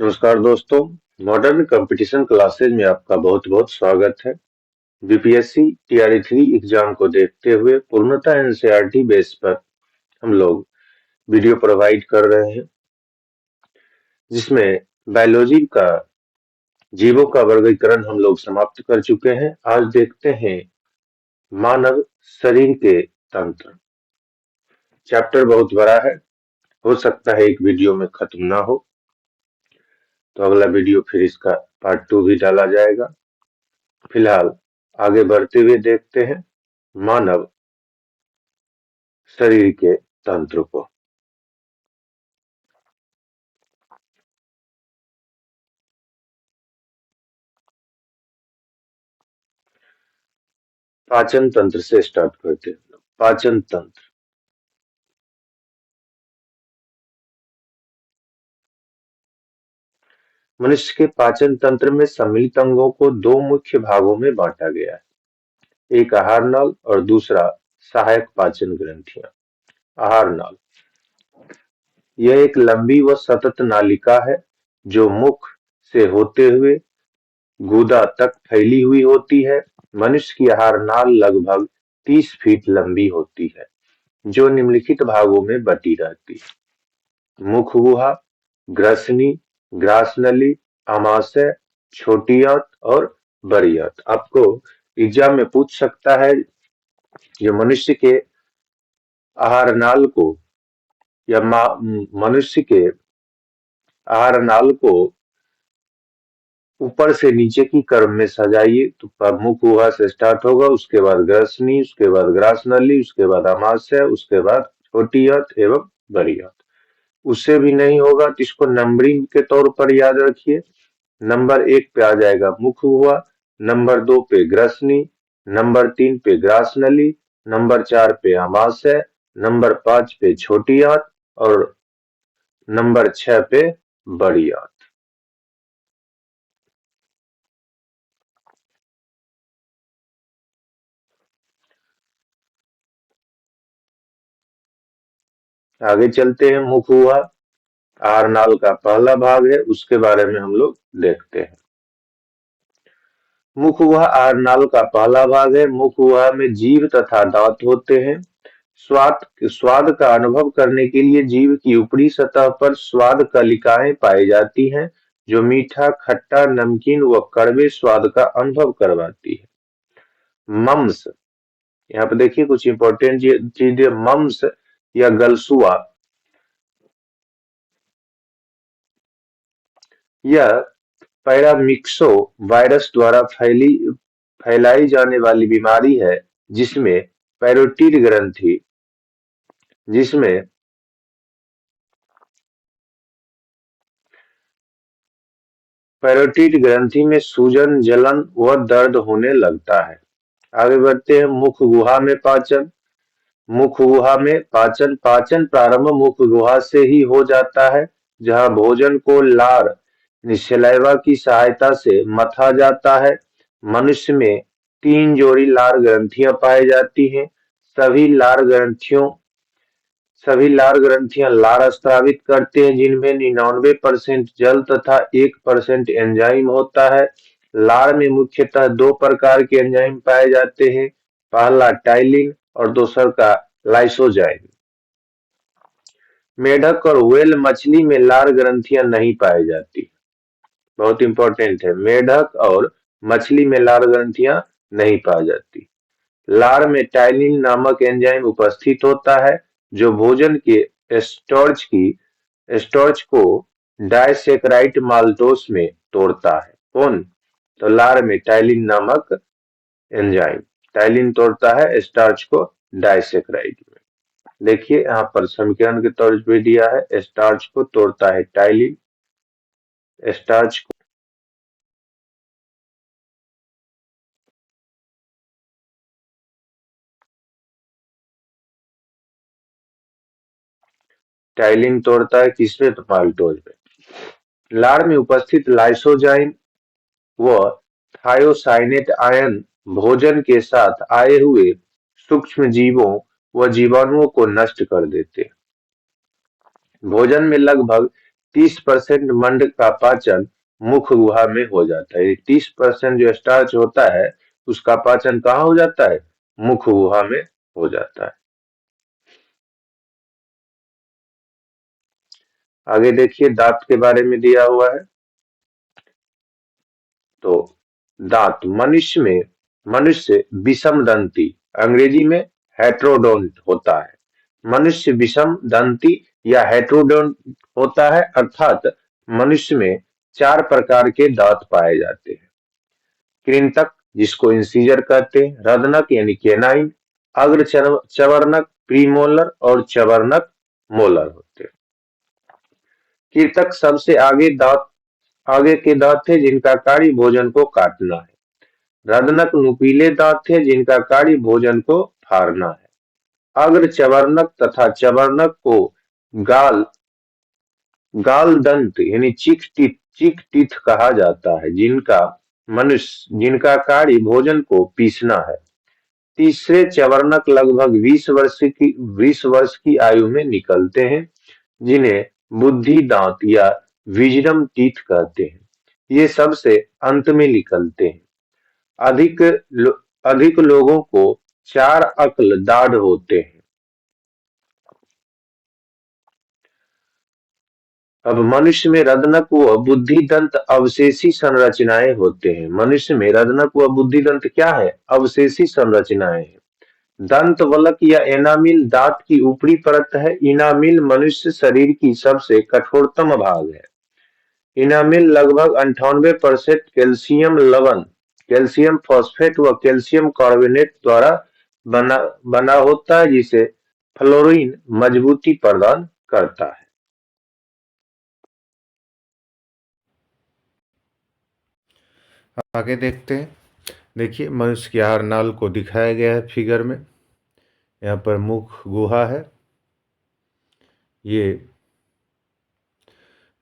नमस्कार दोस्तों। Modern competition classes में आपका बहुत बहुत स्वागत है। बीपीएससी टीआरई 3 एग्जाम को देखते हुए पूर्णतः एनसीईआरटी बेस पर हम लोग वीडियो प्रोवाइड कर रहे हैं, जिसमें बायोलॉजी का जीवों का वर्गीकरण हम लोग समाप्त कर चुके हैं। आज देखते हैं मानव शरीर के तंत्र। चैप्टर बहुत बड़ा है, हो सकता है एक वीडियो में खत्म ना हो, तो अगला वीडियो फिर इसका पार्ट 2 भी डाला जाएगा। फिलहाल आगे बढ़ते हुए देखते हैं मानव शरीर के तंत्र को। पाचन तंत्र से स्टार्ट करते हैं। पाचन तंत्र मनुष्य के पाचन तंत्र में सम्मिलित अंगों को दो मुख्य भागों में बांटा गया है, एक आहार नाल और दूसरा सहायक पाचन ग्रंथियां। आहार नाल यह एक लंबी व सतत नालिका है जो मुख से होते हुए गुदा तक फैली हुई होती है। मनुष्य की आहार नाल लगभग 30 फीट लंबी होती है, जो निम्नलिखित भागों में बटी रहती है: मुख गुहा, ग्रसनी, ग्रासनली, आमाशय, छोटी आंत और बड़ी आंत। आपको एग्जाम में पूछ सकता है जो मनुष्य के आहार नाल को या मनुष्य के आहार नाल को ऊपर से नीचे की क्रम में सजाइए। तो मुख गुहा से स्टार्ट होगा, उसके बाद ग्रसनी, उसके बाद ग्रासनली, उसके बाद आमाशय, उसके बाद छोटी आंत एवं बड़ी आंत। उससे भी नहीं होगा तो इसको नंबरिंग के तौर पर याद रखिए। नंबर 1 पे आ जाएगा मुख गुहा, नंबर 2 पे ग्रसनी, नंबर 3 पे ग्रासनली, नंबर 4 पे आमाशय, नंबर 5 पे छोटी आंत और नंबर 6 पे बड़ी आंत। आगे चलते हैं। मुख गुहा आहार नाल का पहला भाग है, उसके बारे में हम लोग देखते हैं। मुख गुहा आहार नाल का पहला भाग है। मुख गुहा में जीभ तथा दांत होते हैं। स्वाद स्वाद का अनुभव करने के लिए जीभ की ऊपरी सतह पर स्वाद कलिकाएं पाई जाती हैं, जो मीठा, खट्टा, नमकीन व कड़वे स्वाद का अनुभव करवाती है। मम्स, यहाँ पे देखिए कुछ इंपॉर्टेंट चीजें। मम्स या गलसुआ, यह पैरामिक्सो वायरस द्वारा फैलाई जाने वाली बीमारी है, जिसमें पैरोटिड ग्रंथि जिसमें पैरोटिड ग्रंथि में सूजन, जलन व दर्द होने लगता है। आगे बढ़ते हैं। मुख गुहा में पाचन। मुख गुहा में पाचन प्रारंभ मुख गुहा से ही हो जाता है, जहां भोजन को लार सलाइवा की सहायता से मथा जाता है। मनुष्य में 3 जोड़ी लार ग्रंथियां पाई जाती हैं। सभी लार ग्रंथियों सभी लार ग्रंथियां लार स्रावित करते हैं, जिनमें 99% जल तथा 1% एंजाइम होता है। लार में मुख्यतः दो प्रकार के एंजाइम पाए जाते हैं, पहला टाइलिन और दूसरा का लाइसोजाइम। मेढक और व्हेल मछली में लार ग्रंथियां नहीं पाई जाती। बहुत इंपॉर्टेंट है, मेढक और मछली में लार ग्रंथियां नहीं पाई जाती। लार में टाइलिन नामक एंजाइम उपस्थित होता है, जो भोजन के स्टार्च को डाइसेकेराइड माल्टोस में तोड़ता है। कौन? तो लार में टाइलिन नामक एंजाइम टाइलिन तोड़ता है स्टार्च को डाइसेकेराइड में। देखिए यहाँ पर समीकरण के तौर पर दिया है, स्टार्च को तोड़ता है टाइलिन, स्टार्च टाइलिन तोड़ता है किसमें? तो माल्टोज में। लार में उपस्थित लाइसोजाइम व थायोसाइनेट आयन भोजन के साथ आए हुए सूक्ष्म जीवों व जीवाणुओं को नष्ट कर देते हैं। भोजन में लगभग 30% मंड का पाचन मुख गुहा में हो जाता है। 30% जो स्टार्च होता है उसका पाचन कहाँ हो जाता है? मुख गुहा में हो जाता है। आगे देखिए दांत के बारे में दिया हुआ है। तो दांत मनुष्य विषम दंती, अंग्रेजी में हेट्रोडोंट होता है। मनुष्य विषम दंती या हेट्रोडोंट होता है, अर्थात मनुष्य में 4 प्रकार के दांत पाए जाते हैं। कृंतक, जिसको इंसीजर कहते हैं, रदनक यानी केनाइन, अग्र चवर्णक, प्रीमोलर और चवर्णक मोलर होते हैं। कृंतक सबसे आगे के दांत थे जिनका कार्य भोजन को काटना है। रदनक नुकीले दांत थे जिनका कार्य भोजन को फाड़ना है। अग्र चवर्णक तथा चवर्णक को गाल गाल दंत यानी चीक टीथ कहा जाता है, जिनका कार्य भोजन को पीसना है। तीसरे चवर्णक लगभग 20 वर्ष की आयु में निकलते हैं, जिन्हें बुद्धि दांत या विजडम टीथ कहते हैं। ये सबसे अंत में निकलते हैं। अधिक लो, अधिक लोगों को 4 अक्ल दाढ़ होते हैं। अब मनुष्य में रदनक व बुद्धिदंत अवशेषी संरचनाएं होते हैं। मनुष्य में रदनक व बुद्धिदंत क्या है? अवशेषी संरचनाएं हैं। दंत वलक या एनामिल दांत की ऊपरी परत है। इनामिल मनुष्य शरीर की सबसे कठोरतम भाग है। इनामिल लगभग 98% कैल्शियम लवण, कैल्शियम फॉस्फेट व कैल्शियम कार्बोनेट द्वारा बना होता है, जिसे फ्लोरीन मजबूती प्रदान करता है। आगे देखते हैं। देखिए मनुष्य की आहार नाल को दिखाया गया है फिगर में। यहाँ पर मुख गुहा है, ये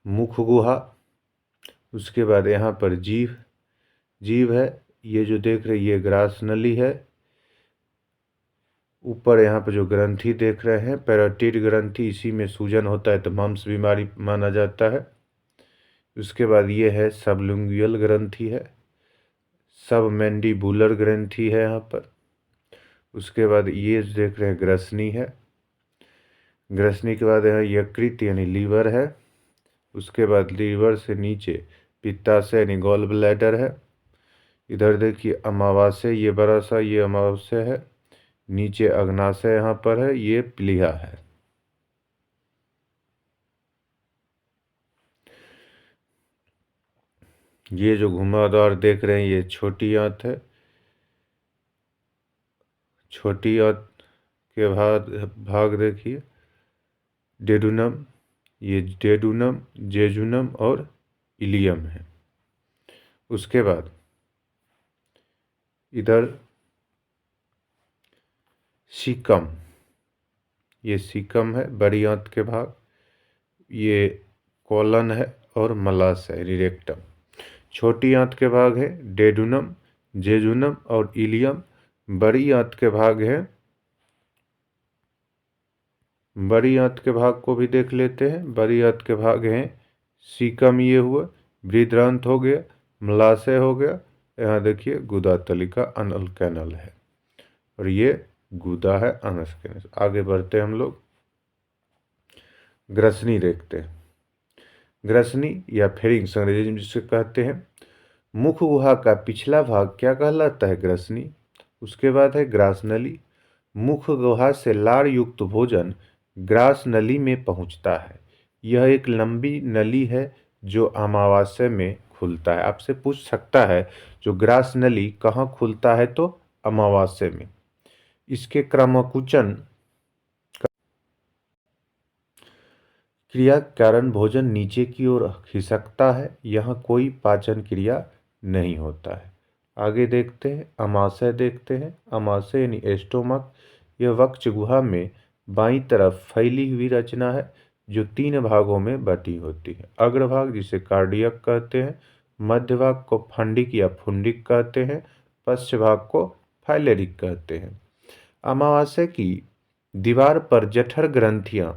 मुख गुहा। उसके बाद यहाँ पर जीव है, ये जो देख रहे ये ग्रास नली है। ऊपर यहाँ पर जो ग्रंथि देख रहे हैं पैराटिड ग्रंथि, इसी में सूजन होता है तो मम्स बीमारी माना जाता है। उसके बाद ये है सबलिंगुअल ग्रंथि है, सब मैंडिबुलर ग्रंथि है यहाँ पर। उसके बाद ये देख रहे हैं ग्रसनी है। ग्रसनी के बाद यहाँ यकृत यानी लीवर है। उसके बाद लीवर से नीचे पित्ताशय यानी गॉल ब्लैडर है। इधर देखिए अमावास्या, ये बड़ा सा ये अमावास्या है। नीचे अग्नाशय यहाँ पर है, ये प्लीहा है। ये जो घुमावदार देख रहे हैं ये छोटी आंत है। छोटी आंत के भाग देखिए डेडुनम, ये डेडुनम, जेजुनम और इलियम है। उसके बाद इधर सीकम, ये सीकम है बड़ी आंत के भाग। ये कॉलन है और मलास है रेक्टम। छोटी आंत के भाग है डेडुनम, जेजुनम और इलियम। बड़ी आंत के भाग है, बड़ी आंत के भाग को भी देख लेते हैं। बड़ी आंत के भाग हैं सीकम, ये हुआ बृहदांत हो गया, मलाशय हो गया। यहाँ देखिए गुदा तलिका अनल कैनल है और ये गुदा है अनस कैनल। आगे बढ़ते हम लोग ग्रसनी देखते हैं। ग्रसनी या फेरिंग्स अंग्रेजी में जिसे कहते हैं। मुख गुहा का पिछला भाग क्या कहलाता है? ग्रसनी। उसके बाद है ग्रास नली। मुख गुहा से लार युक्त भोजन ग्रास नली में पहुंचता है। यह एक लंबी नली है जो अमावस्या में खुलता है। आपसे पूछ सकता है जो ग्रास नली कहाँ खुलता है, तो अमावस्या में। इसके क्रमकुचन क्रिया के कारण भोजन नीचे की ओर खिसकता है। यहाँ कोई पाचन क्रिया नहीं होता है। आगे देखते हैं अमाशय देखते हैं। अमाशय यानी एस्टोमक, यह वक्ष गुहा में बाईं तरफ फैली हुई रचना है जो 3 भागों में बटी होती है। अग्रभाग जिसे कार्डियक कहते हैं, मध्य भाग को फंडिक या फुंडिक कहते हैं, पश्च भाग को फाइलेरिक कहते हैं। अमाशय की दीवार पर जठर ग्रंथियां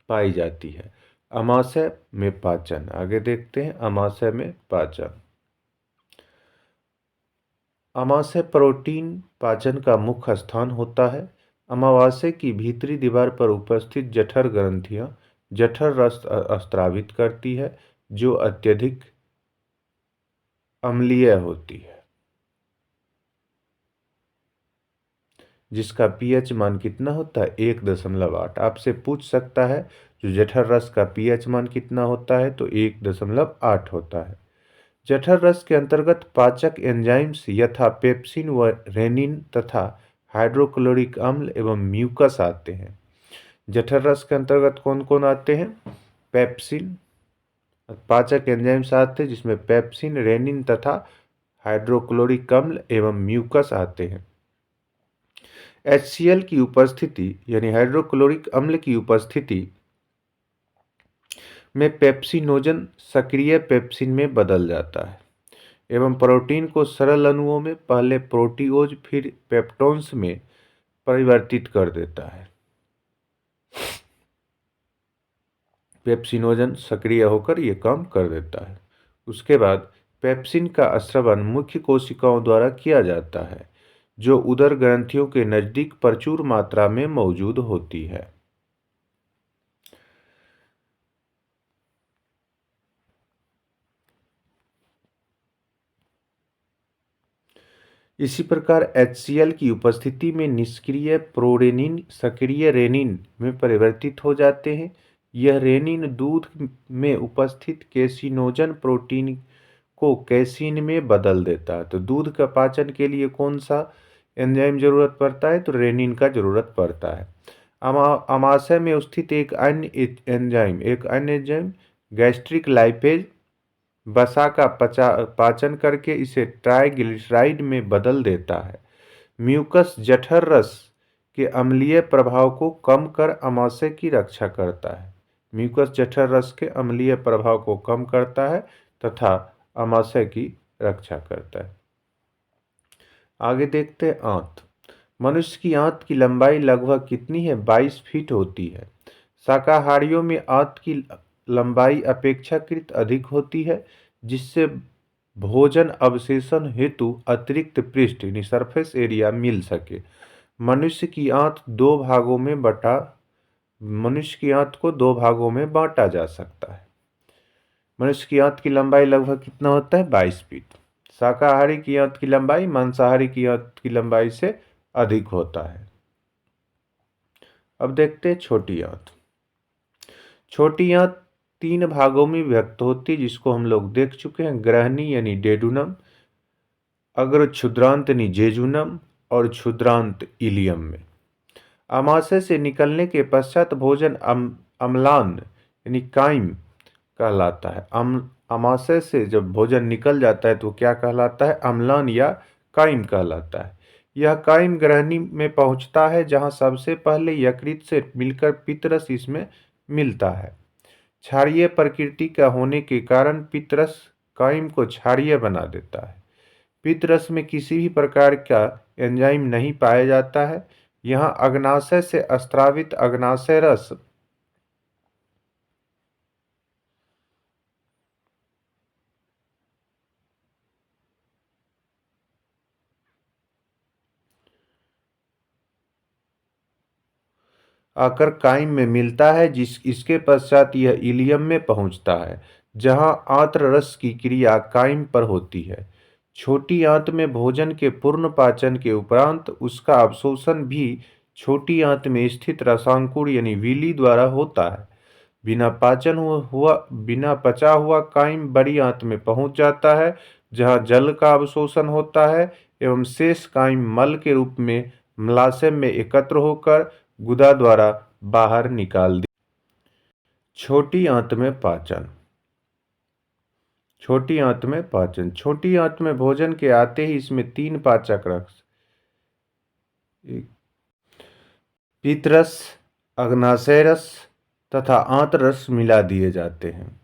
पाई जाती है। अमाशय में पाचन। आगे देखते हैं अमाशय में पाचन। अमाशय प्रोटीन पाचन का मुख्य स्थान होता है। अमाशय की भीतरी दीवार पर उपस्थित जठर ग्रंथियां जठर रस स्रावित करती है, जो अत्यधिक अम्लीय होती है, जिसका पीएच मान कितना होता है 1.8। आपसे पूछ सकता है जो जठर रस का पीएच मान कितना होता है, तो 1.8 होता है। जठर रस के अंतर्गत पाचक एंजाइम्स यथा पेप्सिन व रेनिन तथा हाइड्रोक्लोरिक अम्ल एवं म्यूकस आते हैं। जठर रस के अंतर्गत कौन कौन आते हैं? पेप्सिन, पाचक एंजाइम्स आते हैं जिसमें पेप्सिन, रेनिन तथा हाइड्रोक्लोरिक अम्ल एवं म्यूकस आते हैं। HCl की उपस्थिति यानी हाइड्रोक्लोरिक अम्ल की उपस्थिति में पेप्सिनोजन सक्रिय पेप्सिन में बदल जाता है एवं प्रोटीन को सरल अणुओं में पहले प्रोटीओज फिर पेप्टोन्स में परिवर्तित कर देता है। पेप्सिनोजन सक्रिय होकर यह काम कर देता है। उसके बाद पेप्सिन का स्रवण मुख्य कोशिकाओं द्वारा किया जाता है, जो उदर ग्रंथियों के नजदीक प्रचुर मात्रा में मौजूद होती है। इसी प्रकार HCl की उपस्थिति में निष्क्रिय प्रोरेनिन सक्रिय रेनिन में परिवर्तित हो जाते हैं। यह रेनिन दूध में उपस्थित कैसिनोजन प्रोटीन को कैसीन में बदल देता है। तो दूध का पाचन के लिए कौन सा एंजाइम जरूरत पड़ता है? तो रेनिन का जरूरत पड़ता है। अमाशय में स्थित एक अन्य एंजाइम गैस्ट्रिक लाइपेज वसा का पाचन करके इसे ट्राइग्लिसराइड में बदल देता है। म्यूकस जठर रस के अम्लीय प्रभाव को कम कर अमाशय की रक्षा करता है। म्यूकस जठर रस के अम्लीय प्रभाव को कम करता है तथा अमाशय की रक्षा करता है। आगे देखते हैं आंत। मनुष्य की आंत की लंबाई लगभग कितनी है? 22 फीट होती है। शाकाहारियों में आंत की लंबाई अपेक्षाकृत अधिक होती है, जिससे भोजन अवशेषण हेतु अतिरिक्त पृष्ठ यानी सरफेस एरिया मिल सके। मनुष्य की आंत को दो भागों में बांटा जा सकता है। मनुष्य की आंत की लंबाई लगभग कितना होता है? 22 फीट। शाकाहारी की आंत की लंबाई मांसाहारी की आंत की लंबाई से अधिक होता है। अब देखते हैं छोटी आंत। छोटी आंत 3 भागों में विभक्त होती है, जिसको हम लोग देख चुके हैं। ग्रहणी यानी डेडुनम, अग्र क्षुद्रांत यानी जेजुनम और क्षुद्रांत इलियम में। अमाशय से निकलने के पश्चात भोजन अम्लान यानी काइम कहलाता है। अमाशय से जब भोजन निकल जाता है तो क्या कहलाता है? अम्लान या काइम कहलाता है। यह काइम ग्रहणी में पहुंचता है, जहां सबसे पहले यकृत से मिलकर पित्तरस इसमें मिलता है। क्षारीय प्रकृति का होने के कारण पित्तरस काइम को क्षारीय बना देता है। पित्तरस में किसी भी प्रकार का एंजाइम नहीं पाया जाता है। यहाँ अग्नाशय से स्रावित अग्नाशय रस आकर काइम में मिलता है, इसके पश्चात यह इलियम में पहुंचता है, जहां आंत्र रस की क्रिया काइम पर होती है। छोटी आंत में भोजन के पूर्ण पाचन के उपरांत उसका अवशोषण भी छोटी आंत में स्थित रसांकुर यानी विली द्वारा होता है। बिना पचा हुआ काइम बड़ी आंत में पहुंच जाता है, जहां जल का अवशोषण होता है एवं शेष काइम मल के रूप में मलाशय में एकत्र होकर गुदा द्वारा बाहर निकाल दी। छोटी आंत में पाचन। छोटी आंत में भोजन के आते ही इसमें 3 पाचक रस पित्तरस, अग्नाशय रस तथा आंत्र रस मिला दिए जाते हैं।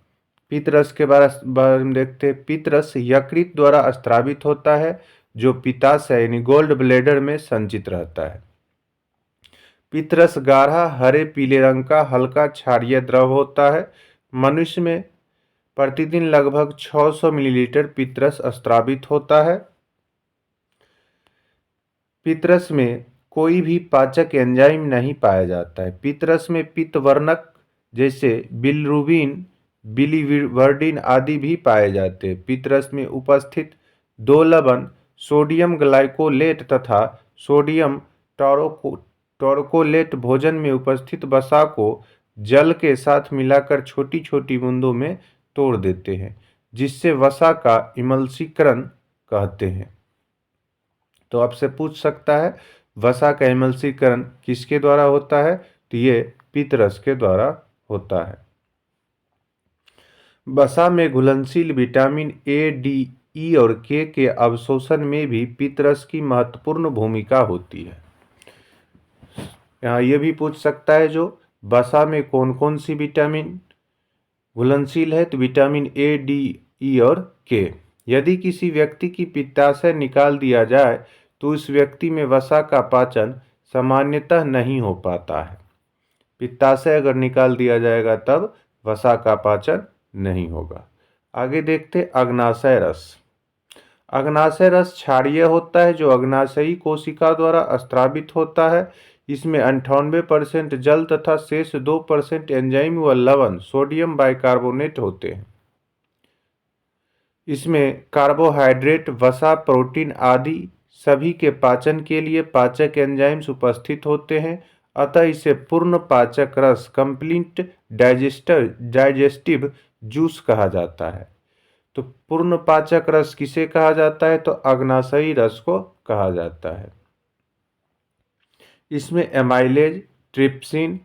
पित्तरस के बारे में देखते हैं। पित्तरस यकृत द्वारा स्रावित होता है, जो पित्ताशय यानी गोल्ड ब्लैडर में संचित रहता है। पित्तरस गाढ़ा हरे पीले रंग का हल्का क्षारीय द्रव होता है, मनुष्य में प्रतिदिन लगभग 600 मिलीलीटर पित्तरस स्रावित होता है। पित्तरस में कोई भी पाचक एंजाइम नहीं पाया जाता है। पित्तरस में पित्तवर्णक जैसे बिलिरुबिन, बिलिवर्डिन आदि भी पाए जाते हैं। पित्तरस में उपस्थित दो लवण सोडियम ग्लाइकोलेट तथा सोडियम टॉरकोलेट भोजन में उपस्थित वसा को जल के साथ मिलाकर छोटी छोटी बूंदों में तोड़ देते हैं, जिससे वसा का इमल्सीकरण कहते हैं। तो आपसे पूछ सकता है वसा का इमल्सीकरण किसके द्वारा होता है, तो ये पित्तरस के द्वारा होता है। वसा में घुलनशील विटामिन ए, डी, ई और के अवशोषण में भी पित्तरस की महत्वपूर्ण भूमिका होती है। यहाँ ये भी पूछ सकता है जो वसा में कौन कौन सी विटामिन घुलनशील है, तो विटामिन ए, डी, ई और के। यदि किसी व्यक्ति की पित्ताशय निकाल दिया जाए तो उस व्यक्ति में वसा का पाचन सामान्यतः नहीं हो पाता है। पित्ताशय अगर निकाल दिया जाएगा तब वसा का पाचन नहीं होगा। आगे देखते अग्नाशय रस। अग्नाशय रस क्षारीय होता है जो अग्नाशयी कोशिका द्वारा स्रावित होता है। इसमें 98% जल तथा शेष 2% एंजाइम व लवण सोडियम बाइकार्बोनेट होते हैं। इसमें कार्बोहाइड्रेट, वसा, प्रोटीन आदि सभी के पाचन के लिए पाचक एंजाइम्स उपस्थित होते हैं। अतः इसे पूर्ण पाचक रस, कंप्लीट डाइजेस्टिव जूस कहा जाता है। तो पूर्ण पाचक रस किसे कहा जाता है, तो अग्नाशयी रस को कहा जाता है। इसमें amylase, trypsin,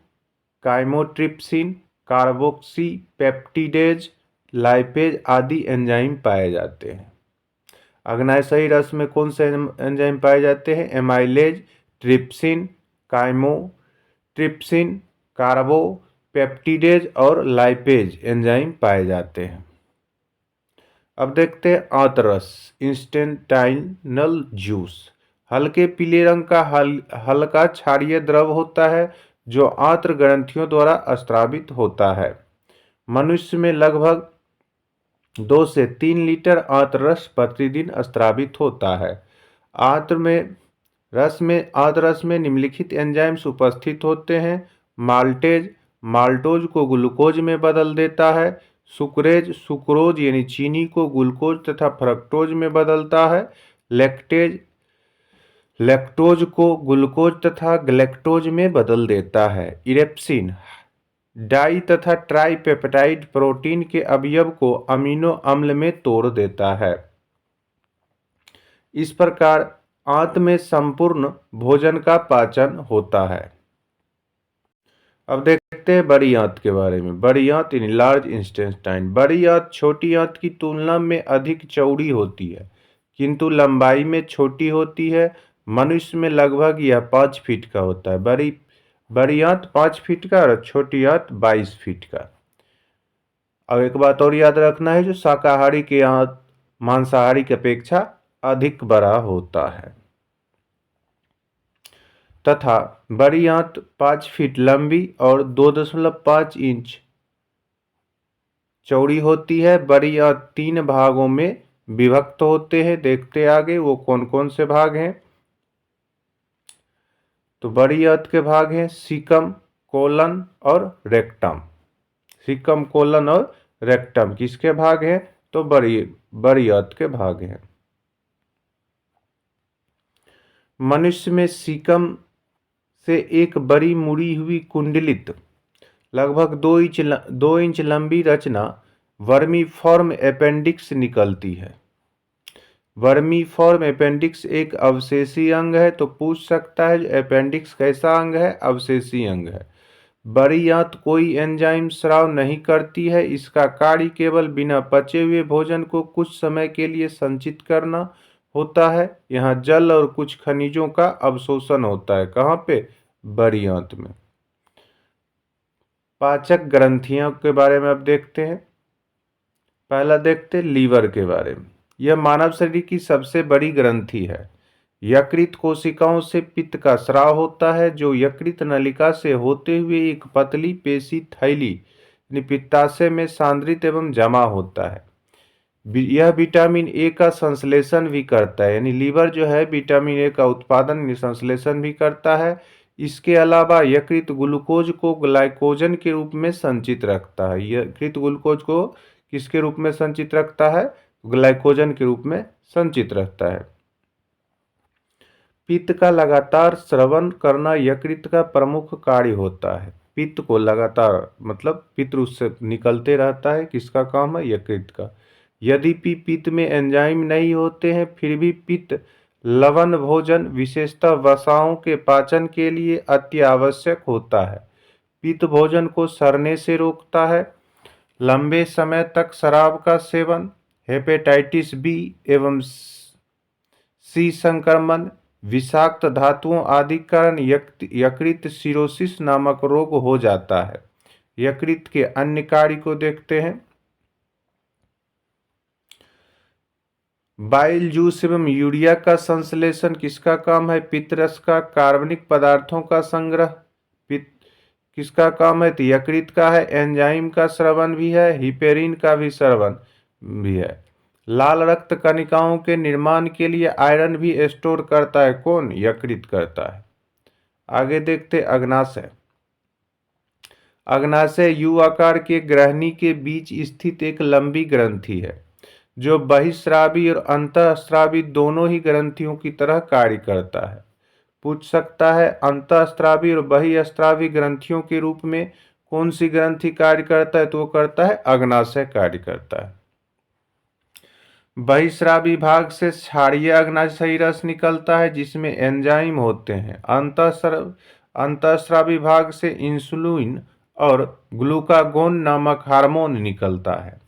chymotrypsin, carboxy peptidase, lipase आदि एंजाइम पाए जाते हैं। अग्नाशयी रस में कौन से एंजाइम पाए जाते हैं, एमाइलेज, ट्रिप्सिन, काइमोट्रिप्सिन, कार्बोपेप्टिडेज और लाइपेज एंजाइम पाए जाते हैं। अब देखते हैं आंतरस, इंस्टेंटाइनल जूस। हल्के पीले रंग का हल्का क्षारीय द्रव होता है जो आंत्र ग्रंथियों द्वारा स्रावित होता है। मनुष्य में लगभग 2 से 3 लीटर आंत्र रस प्रतिदिन स्रावित होता है। आंत्र रस में निम्नलिखित एंजाइम्स उपस्थित होते हैं। माल्टेज माल्टोज को ग्लूकोज में बदल देता है। सुक्रेज सुक्रोज यानी चीनी को ग्लूकोज तथा फ्रक्टोज में बदलता है। लैक्टेज लैक्टोज को ग्लूकोज तथा गैलेक्टोज में बदल देता है। इरेप्सिन डाई तथा ट्राइपेप्टाइड प्रोटीन के अवयव को अमीनो अम्ल में तोड़ देता है। इस प्रकार आंत में संपूर्ण भोजन का पाचन होता है। अब देखते हैं बड़ी आंत के बारे में। बड़ी आंत यानी लार्ज इंटेस्टाइन। बड़ी आंत छोटी आंत की तुलना में अधिक चौड़ी होती है किंतु लंबाई में छोटी होती है। मनुष्य में लगभग यह 5 फीट का होता है। बड़ी आंत 5 फीट का और छोटी आंत 22 फीट का। अब एक बात और याद रखना है, जो शाकाहारी के आंत मांसाहारी की अपेक्षा अधिक बड़ा होता है तथा बड़ी आंत 5 फीट लंबी और 2.5 इंच चौड़ी होती है। बड़ी आंत 3 भागों में विभक्त होते हैं। देखते आगे वो कौन कौन से भाग हैं। तो बड़ी आंत के भाग हैं सीकम, कोलन और रेक्टम। सीकम, कोलन और रेक्टम किसके भाग हैं, तो बड़ी आंत के भाग हैं। मनुष्य में सीकम से एक बड़ी मुड़ी हुई कुंडलित लगभग 2 इंच लंबी रचना वर्मीफॉर्म अपेंडिक्स निकलती है। वर्मीफॉर्म अपेंडिक्स एक अवशेषी अंग है। तो पूछ सकता है अपेंडिक्स कैसा अंग है, अवशेषी अंग है। बड़ी आंत कोई एंजाइम स्राव नहीं करती है। इसका कार्य केवल बिना पचे हुए भोजन को कुछ समय के लिए संचित करना होता है। यहाँ जल और कुछ खनिजों का अवशोषण होता है। कहाँ पे, बड़ी आंत में। पाचक ग्रंथियों के बारे में अब देखते हैं। पहला देखते हैं लीवर के बारे में। यह मानव शरीर की सबसे बड़ी ग्रंथि है। यकृत कोशिकाओं से पित्त का स्राव होता है जो यकृत नलिका से होते हुए एक पतली पेशी थैली पित्ताशय में सांद्रित एवं जमा होता है। यह विटामिन ए का संश्लेषण भी करता है, यानी लीवर जो है विटामिन ए का उत्पादन संश्लेषण भी करता है। इसके अलावा यकृत ग्लूकोज को ग्लाइकोजन के रूप में संचित रखता है। यकृत ग्लूकोज को किसके रूप में संचित रखता है? ग्लाइकोजन के रूप में संचित रखता है। पित्त का लगातार स्रवण करना यकृत का प्रमुख कार्य होता है। पित्त को लगातार मतलब पित्त उससे निकलते रहता है, किसका काम है? यकृत का। यद्यपि पित्त में एंजाइम नहीं होते हैं, फिर भी पित्त लवण भोजन विशेषतः वसाओं के पाचन के लिए अति आवश्यक होता है। पित्त भोजन को सड़ने से रोकता है। लंबे समय तक शराब का सेवन, हेपेटाइटिस बी एवं सी संक्रमण, विषाक्त धातुओं आदि कारण यकृत सिरोसिस नामक रोग हो जाता है। यकृत के अन्य कार्य को देखते हैं। बाइल जूस एवं यूरिया का संश्लेषण किसका काम है? पित्तरस का। कार्बनिक पदार्थों का संग्रह पित्त किसका काम है? तो यकृत का है। एंजाइम का स्रवण भी है, हिपेरिन का भी स्रवण भी है। लाल रक्त कणिकाओं के निर्माण के लिए आयरन भी स्टोर करता है। कौन? यकृत करता है। आगे देखते अग्नाशय। अग्नाशय यू आकार के ग्रहणी के बीच स्थित एक लंबी ग्रंथि है जो बहिस्रावी और अंतःस्रावी दोनों ही ग्रंथियों की तरह कार्य करता है। पूछ सकता है अंतःस्रावी और बहिस्रावी ग्रंथियों के रूप में कौन सी ग्रंथि कार्य करता है? तो वो करता है अग्नाशय कार्य करता है। बहिस्रावी भाग से क्षारीय अग्नाशयी रस निकलता है जिसमें एंजाइम होते हैं। अंतःस्रावी भाग से इंसुलिन और ग्लूकागोन नामक हार्मोन निकलता है।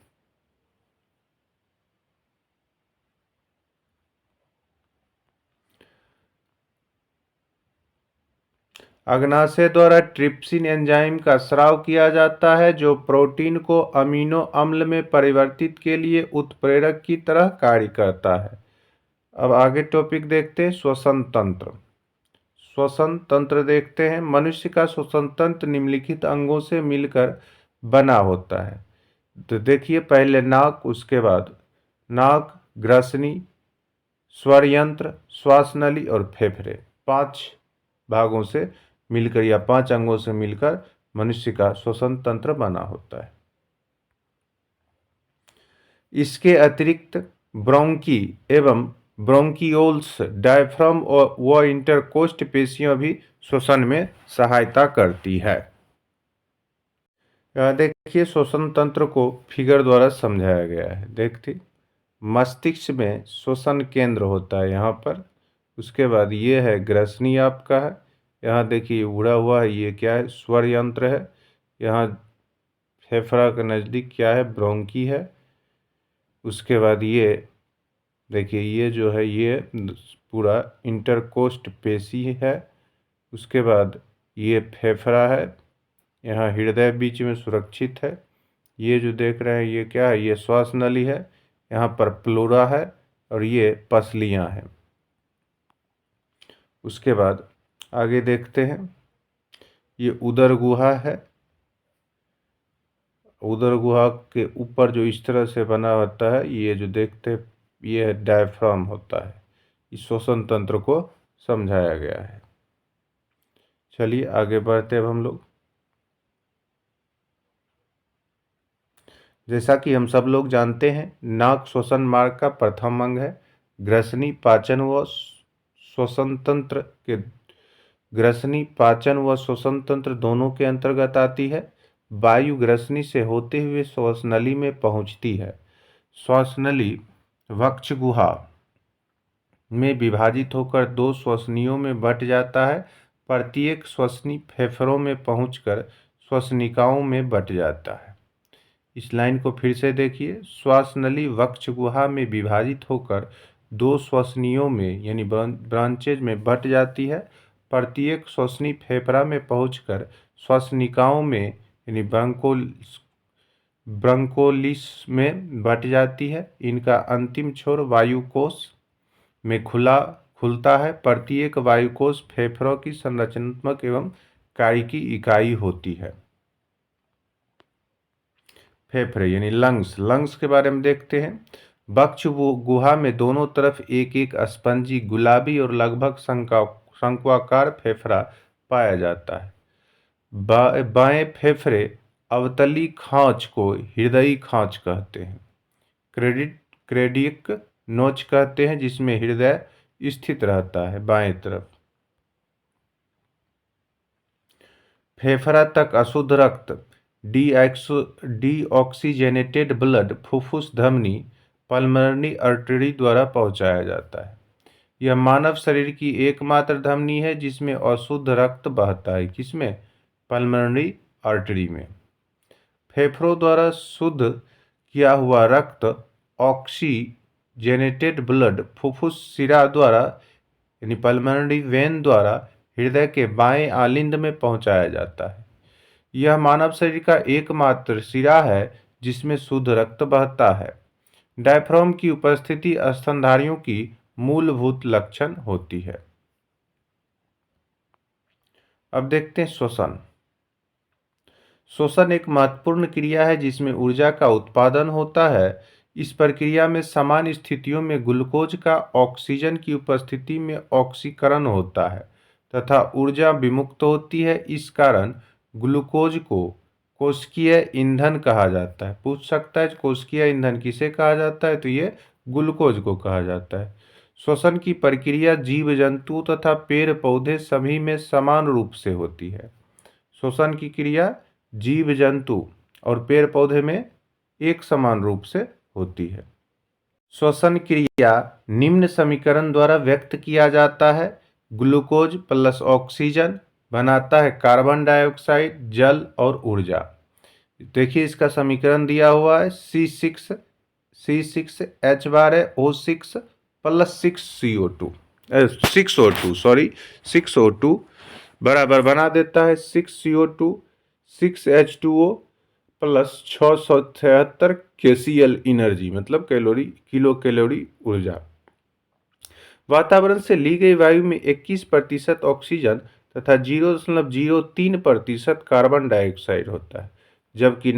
अग्नाशय द्वारा ट्रिप्सिन एंजाइम का स्राव किया जाता है जो प्रोटीन को अमीनो अम्ल में परिवर्तित के लिए उत्प्रेरक की तरह कार्य करता है। अब आगे टॉपिक देखते हैं श्वसन तंत्र। श्वसन तंत्र देखते हैं। मनुष्य का श्वसन तंत्र निम्नलिखित अंगों से मिलकर बना होता है। तो देखिए पहले नाक, उसके बाद नाक, ग्रसनी, स्वर यंत्र, श्वास नली और फेफड़े। 5 भागों से मिलकर या 5 अंगों से मिलकर मनुष्य का श्वसन तंत्र बना होता है। इसके अतिरिक्त ब्रोंकी एवं ब्रोंकियोल्स, डायफ्राम व इंटरकोस्ट पेशियां भी श्वसन में सहायता करती है। देखिए श्वसन तंत्र को फिगर द्वारा समझाया गया है। देखते मस्तिष्क में श्वसन केंद्र होता है यहाँ पर। उसके बाद ये है ग्रसनी आपका है। यहाँ देखिए उड़ा हुआ है, ये क्या है? स्वर यंत्र है। यहाँ फेफड़ा के नज़दीक क्या है? ब्रोंकी है। उसके बाद ये देखिए ये जो है ये पूरा इंटरकोस्ट पेशी है। उसके बाद ये फेफड़ा है। यहाँ हृदय बीच में सुरक्षित है। ये जो देख रहे हैं ये क्या है? ये श्वास नली है। यहाँ पर प्लोरा है और ये पसलियाँ हैं। उसके बाद आगे देखते हैं ये उदर गुहा है। उदर गुहा के ऊपर जो इस तरह से बना होता है ये जो देखते हैं ये डायफ्राम होता है। इस श्वसन तंत्र को समझाया गया है। चलिए आगे बढ़ते हैं हम लोग। जैसा कि हम सब लोग जानते हैं नाक श्वसन मार्ग का प्रथम अंग है। ग्रसनी पाचन व श्वसन तंत्र के ग्रसनी पाचन व श्वसन तंत्र दोनों के अंतर्गत आती है। वायु ग्रसनी से होते हुए श्वासनली में पहुंचती है। श्वासनली वक्ष गुहा में विभाजित होकर 2 श्वसनियों में बंट जाता है। प्रत्येक श्वसनी फेफड़ों में पहुंचकर श्वसनिकाओं में बंट जाता है। इस लाइन को फिर से देखिए। श्वासनली वक्ष गुहा में विभाजित होकर 2 श्वसनियों में यानी ब्रांचेज में बंट जाती है। प्रत्येक श्वसनी फेफड़ा में पहुंचकर श्वसनिकाओं में यानी ब्रंकोलिस में बंट जाती है। इनका अंतिम छोर वायुकोश में खुलता है। प्रत्येक वायुकोश फेफड़ों की संरचनात्मक एवं कार्य की इकाई होती है। फेफड़े यानी लंग्स। लंग्स के बारे में देखते हैं। वक्ष गुहा में दोनों तरफ एक एक स्पंजी गुलाबी और लगभग शंक्वाकार फेफड़ा पाया जाता है। बाएं फेफड़े अवतली खांच को हृदयी खांच कहते हैं। क्रेडिक नोच कहते हैं, जिसमें हृदय स्थित रहता है बाएं तरफ। फेफड़ा तक अशुद्ध रक्त डीऑक्सीजेनेटेड ब्लड फुफ्फुस धमनी पल्मोनरी आर्टरी द्वारा पहुंचाया जाता है। यह मानव शरीर की एकमात्र धमनी है जिसमें अशुद्ध रक्त बहता है। किसमें? पल्मोनरी आर्टरी में। फेफड़ों द्वारा शुद्ध किया हुआ रक्त ऑक्सीजेनेटेड ब्लड फुफ्फुस शिरा द्वारा यानी पल्मोनरी वेन द्वारा हृदय के बाएं आलिंद में पहुंचाया जाता है। यह मानव शरीर का एकमात्र शिरा है जिसमें शुद्ध रक्त बहता है। डायफ्राम की उपस्थिति स्तनधारियों की मूलभूत लक्षण होती है। अब देखते हैं श्वसन। श्वसन एक महत्वपूर्ण क्रिया है जिसमें ऊर्जा का उत्पादन होता है। इस प्रक्रिया में सामान्य स्थितियों में ग्लूकोज का ऑक्सीजन की उपस्थिति में ऑक्सीकरण होता है तथा ऊर्जा विमुक्त होती है। इस कारण ग्लूकोज को कोशिकीय ईंधन कहा जाता है। पूछ सकता है कोशिकीय ईंधन किसे कहा जाता है, तो ये ग्लूकोज को कहा जाता है। श्वसन की प्रक्रिया जीव जंतु तथा पेड़ पौधे सभी में समान रूप से होती है। श्वसन की क्रिया जीव जंतु और पेड़ पौधे में एक समान रूप से होती है। श्वसन क्रिया निम्न समीकरण द्वारा व्यक्त किया जाता है। ग्लूकोज प्लस ऑक्सीजन बनाता है कार्बन डाइऑक्साइड, जल और ऊर्जा। देखिए इसका समीकरण दिया हुआ है। C6H बार है O6 प्लस 6O2 बराबर बना देता है 6CO2 6H2O plus 673 KCl energy, मतलब किलो कैलोरी ऊर्जा। वातावरण से ली गई वायु में 21% ऑक्सीजन तथा 0.03% कार्बन डाइऑक्साइड होता है, जबकि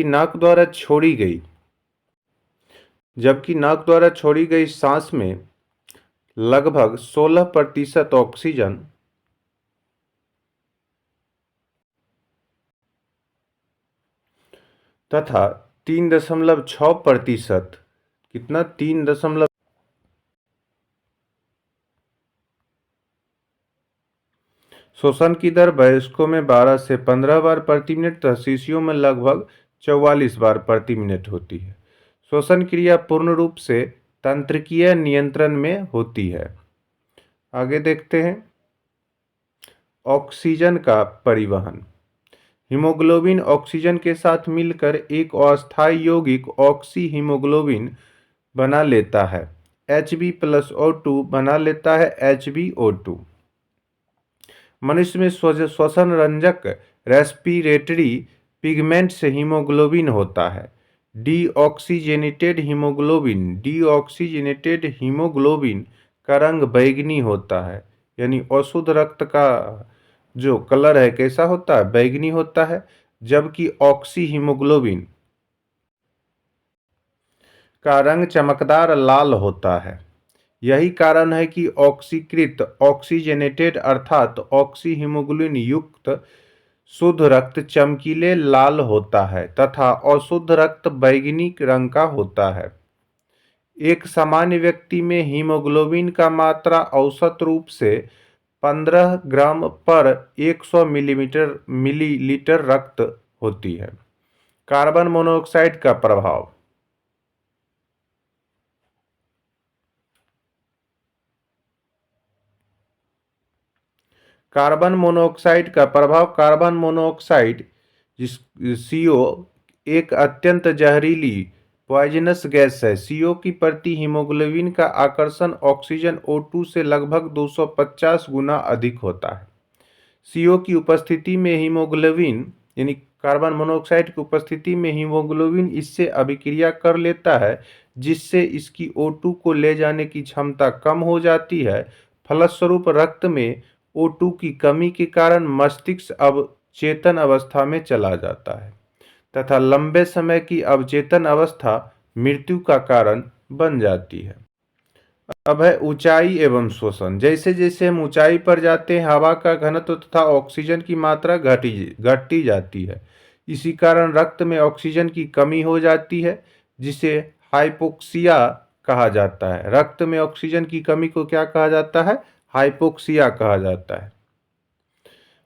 नाक द्वारा छोड़ी गई सांस में लगभग 16% ऑक्सीजन तथा 3.6% कितना 3. श्वसन की दर वयस्कों में 12 से 15 बार प्रति मिनट तथा शिशुओं में लगभग 44 बार प्रति मिनट होती है। श्वसन क्रिया पूर्ण रूप से तंत्रिकीय नियंत्रण में होती है। आगे देखते हैं ऑक्सीजन का परिवहन। हीमोग्लोबिन ऑक्सीजन के साथ मिलकर एक अस्थायी यौगिक ऑक्सी हीमोग्लोबिन बना लेता है। Hb+O2 बना लेता है HbO2। मनुष्य में श्वसन रंजक रेस्पिरेटरी पिगमेंट से हीमोग्लोबिन होता है। डीऑक्सीजेनेटेड हीमोग्लोबिन का रंग बैंगनी होता है, यानी अशुद्ध रक्त का जो कलर है कैसा होता है? बैंगनी होता है, जबकि ऑक्सी हीमोग्लोबिन का रंग चमकदार लाल होता है। यही कारण है कि ऑक्सीकृत ऑक्सीजनेटेड अर्थात ऑक्सी हीमोग्लोबिन युक्त शुद्ध रक्त चमकीले लाल होता है तथा अशुद्ध रक्त बैंगनी रंग का होता है। एक सामान्य व्यक्ति में हीमोग्लोबिन का मात्रा औसत रूप से 15 ग्राम पर 100 मिलीलीटर रक्त होती है। कार्बन मोनोऑक्साइड का प्रभाव। कार्बन मोनोऑक्साइड CO एक अत्यंत जहरीली पॉइजनस गैस है। CO की प्रति हीमोग्लोबिन का आकर्षण ऑक्सीजन O2 से लगभग 250 गुना अधिक होता है। CO की उपस्थिति में हीमोग्लोबिन यानी कार्बन मोनोऑक्साइड की उपस्थिति में हीमोग्लोबिन इससे अभिक्रिया कर लेता है, जिससे इसकी O2 को ले जाने की क्षमता कम हो जाती है। फलस्वरूप रक्त में O2 की कमी के कारण मस्तिष्क अवचेतन अवस्था में चला जाता है तथा लंबे समय की अवचेतन अवस्था मृत्यु का कारण बन जाती है। अब है ऊंचाई एवं श्वसन। जैसे जैसे हम ऊंचाई पर जाते हैं, हवा का घनत्व तथा ऑक्सीजन की मात्रा घटती जाती है। इसी कारण रक्त में ऑक्सीजन की कमी हो जाती है, जिसे हाइपोक्सिया कहा जाता है। रक्त में ऑक्सीजन की कमी को क्या कहा जाता है? हाइपोक्सिया कहा जाता है।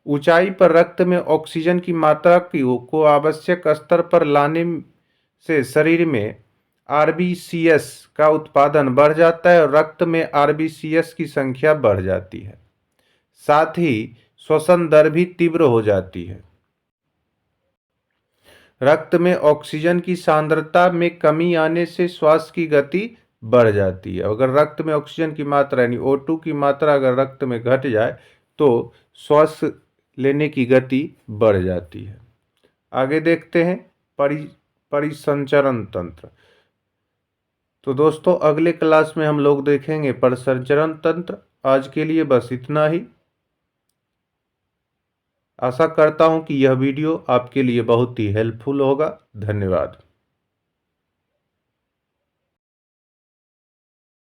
ऊंचाई पर रक्त में ऑक्सीजन की मात्रा को आवश्यक स्तर पर लाने से शरीर में आरबीसीएस का उत्पादन बढ़ जाता है और रक्त में आरबीसीएस की संख्या बढ़ जाती है। साथ ही श्वसन दर भी तीव्र हो जाती है। रक्त में ऑक्सीजन की सांद्रता में कमी आने से श्वास की गति बढ़ जाती है। अगर रक्त में ऑक्सीजन की मात्रा यानी O2 की मात्रा अगर रक्त में घट जाए तो श्वास लेने की गति बढ़ जाती है। आगे देखते हैं परिसंचरण तंत्र। तो दोस्तों अगले क्लास में हम लोग देखेंगे परिसंचरण तंत्र। आज के लिए बस इतना ही। आशा करता हूं कि यह वीडियो आपके लिए बहुत ही हेल्पफुल होगा। धन्यवाद।